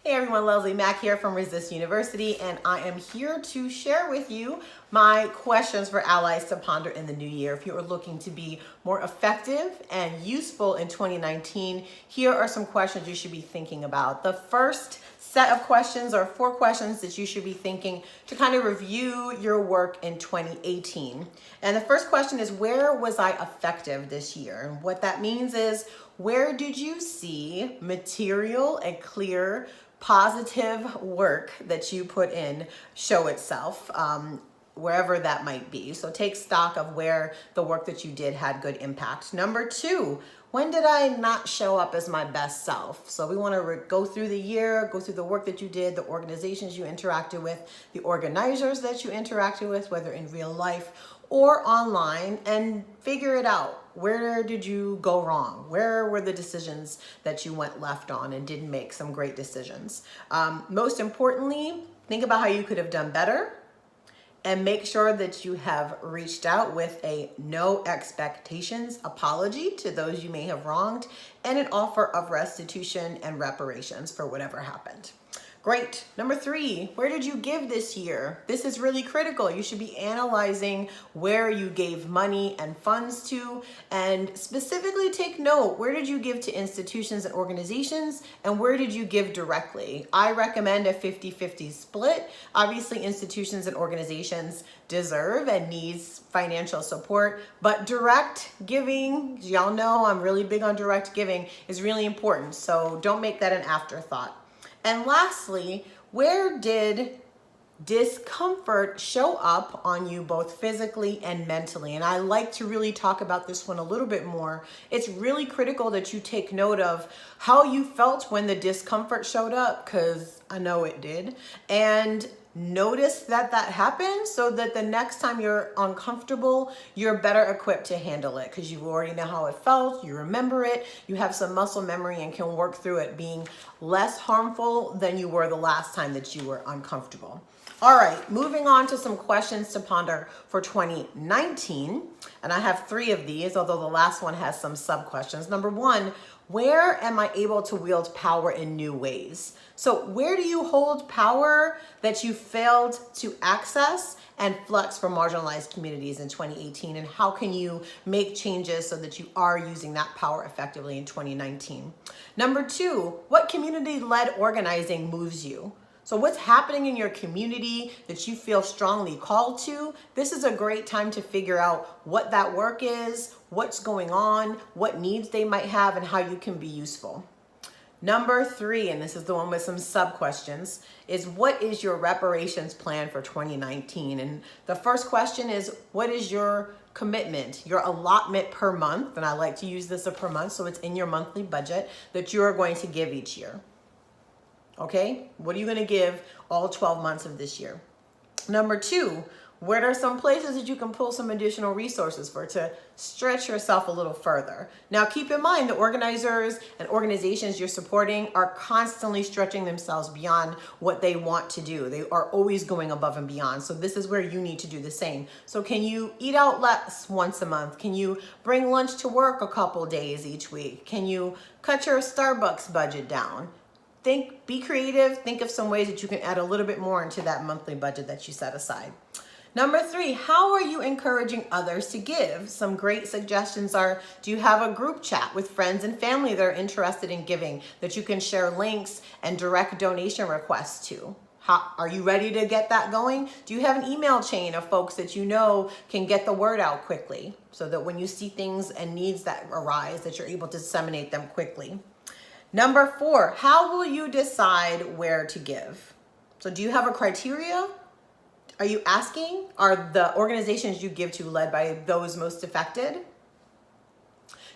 Hey everyone, Leslie Mack here from Resist University, and I am here to share with you my questions for allies to ponder in the new year. If you are looking to be more effective and useful in 2019, here are some questions you should be thinking about. The first set of questions are 4 questions that you should be thinking to kind of review your work in 2018. And the first question is, where was I effective this year? And what that means is, where did you see material and clear positive work that you put in show itself, wherever that might be? So take stock of where the work that you did had good impact. Number 2, when did I not show up as my best self? So we want to go through the year, go through the work that you did, the organizations you interacted with, the organizers that you interacted with, whether in real life or online, and figure it out. Where did you go wrong? Where were the decisions that you went left on and didn't make some great decisions? Most importantly, think about how you could have done better, and make sure that you have reached out with a no expectations apology to those you may have wronged and an offer of restitution and reparations for whatever happened. Great. Number 3, where did you give this year? This is really critical. You should be analyzing where you gave money and funds to, and specifically take note, where did you give to institutions and organizations, and where did you give directly? I recommend a 50-50 split. Obviously, institutions and organizations deserve and needs financial support, but direct giving, y'all know I'm really big on direct giving, is really important. So don't make that an afterthought. And lastly, where did discomfort show up on you both physically and mentally? And I like to really talk about this one a little bit more. It's really critical that you take note of how you felt when the discomfort showed up, because I know it did. And notice that happened so that the next time you're uncomfortable, you're better equipped to handle it, because you already know how it felt, you remember it, you have some muscle memory and can work through it being less harmful than you were the last time that you were uncomfortable. All right, moving on to some questions to ponder for 2019. And I have 3 of these, although the last one has some sub-questions. Number 1, where am I able to wield power in new ways? So where do you hold power that you failed to access and flex for marginalized communities in 2018? And how can you make changes so that you are using that power effectively in 2019? Number 2, what community-led organizing moves you? So what's happening in your community that you feel strongly called to? This is a great time to figure out what that work is, what's going on, what needs they might have, and how you can be useful. Number 3, and this is the one with some sub-questions, is what is your reparations plan for 2019? And the first question is, what is your commitment, your allotment per month? And I like to use this per month, so it's in your monthly budget that you are going to give each year. Okay, what are you going to give all 12 months of this year? Number 2, what are some places that you can pull some additional resources for to stretch yourself a little further? Now, keep in mind, the organizers and organizations you're supporting are constantly stretching themselves beyond what they want to do. They are always going above and beyond. So this is where you need to do the same. So can you eat out less once a month? Can you bring lunch to work a couple days each week? Can you cut your Starbucks budget down? Be creative, think of some ways that you can add a little bit more into that monthly budget that you set aside. Number 3, how are you encouraging others to give? Some great suggestions are, do you have a group chat with friends and family that are interested in giving that you can share links and direct donation requests to? Are you ready to get that going? Do you have an email chain of folks that you know can get the word out quickly so that when you see things and needs that arise, that you're able to disseminate them quickly? Number 4, how will you decide where to give? So do you have a criteria? Are you asking, are the organizations you give to led by those most affected?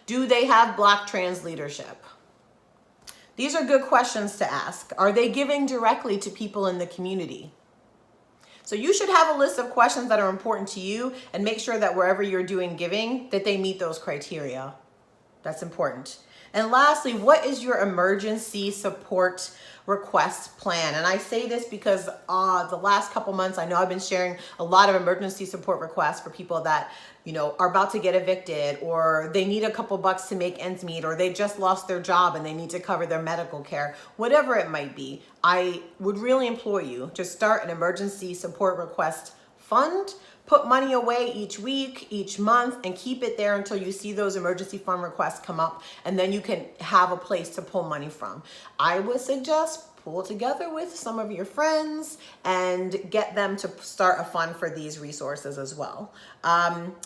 Do they have Black trans leadership? These are good questions to ask. Are they giving directly to people in the community? So you should have a list of questions that are important to you and make sure that wherever you're doing giving, that they meet those criteria. That's important. And lastly, what is your emergency support request plan? And I say this because the last couple months, I know I've been sharing a lot of emergency support requests for people that, you know, are about to get evicted, or they need a couple bucks to make ends meet, or they just lost their job and they need to cover their medical care, whatever it might be. I would really implore you to start an emergency support request fund. Put money away each week, each month, and keep it there until you see those emergency fund requests come up, and then you can have a place to pull money from. I would suggest pull together with some of your friends and get them to start a fund for these resources as well.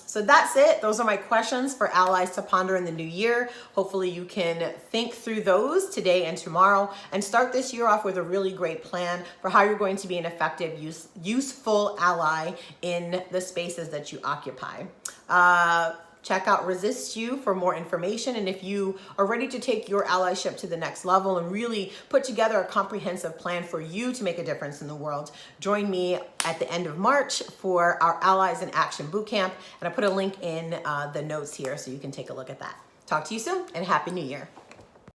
So that's it. Those are my questions for allies to ponder in the new year. Hopefully you can think through those today and tomorrow and start this year off with a really great plan for how you're going to be an effective, useful ally in the spaces that you occupy. Check out Resist You for more information. And if you are ready to take your allyship to the next level and really put together a comprehensive plan for you to make a difference in the world, join me at the end of March for our Allies in Action Bootcamp. And I put a link in the notes here so you can take a look at that. Talk to you soon and Happy New Year.